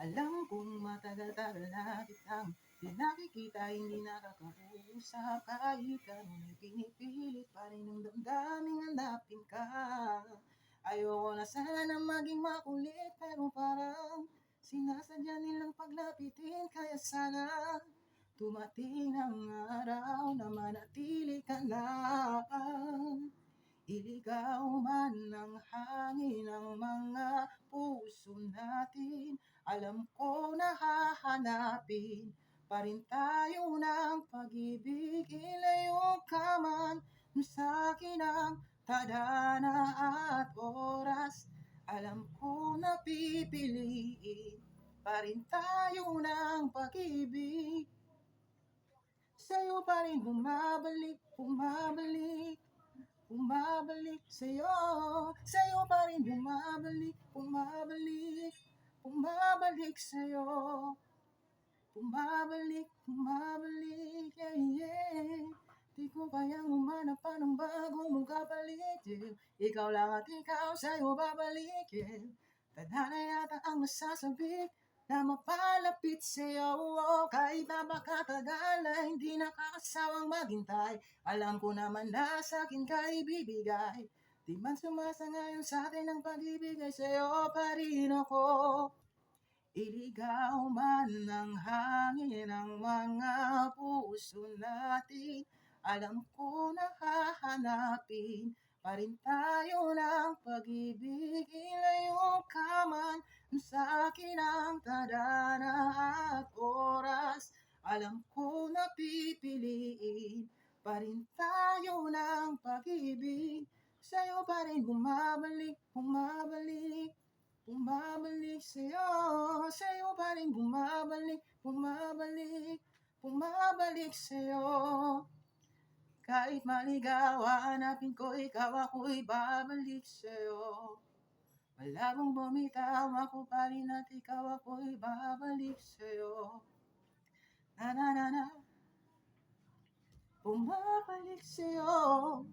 Alam kong matagal-tagal na kitang di nakikita, hindi nakakausap. Kahit gano'n ay pinipilit pa rin ng damdaming hanapin ka. Ayoko na sana na maging makulit, pero parang sinasadya nilang paglapitin. Kaya sana dumating ang araw na manatili ka lang. Iligaw man ng hangin ang mga puso natin, alam ko na hahanapin pa rin tayo ng pag-ibig. Ilayo ka man sa akin ang tadhana at oras, alam ko na pipiliin pa rin tayo ng pag-ibig. Sa'yo pa rin bumabalik, bumabalik, bumabalik sa'yo. Sa'yo pa rin bumabalik, bumabalik, bumabalik sa'yo. Bumabalik, bumabalik, yeah, yeah. Di ko kayang umanap pa ng bago mong kapalit, yeah. Ikaw lang at ikaw, sa'yo babalik, yeah. Tadhana yata ang masasabik na mapalapit sa'yo, oh. Kahit napakatagal na hindi nakakasawang maghintay, alam ko naman na sa'kin ka ibibigay. Di man sumasangayon sa'tin ang pag-ibig, ay sa'yo pa rin ako. Iligaw man ng hangin ang mga puso natin, alam ko na hahanapin pa rin tayo ng pag-ibig. Ilayo ka man sa akin ang tadhana at oras, alam ko na pipiliin pa rin tayo ng pag-ibig. Sa'yo pa rin bumabalik, bumabalik, bumabalik sa'yo. Sa'yo pa rin bumabalik, bumabalik, bumabalik sa'yo. Kahit maligaw, hanapin ko ikaw, ako'y babalik sa'yo. Malabong bumitaw, ako pa rin at ikaw, ako'y babalik sa'yo. Na na na na, bumabalik sa'yo.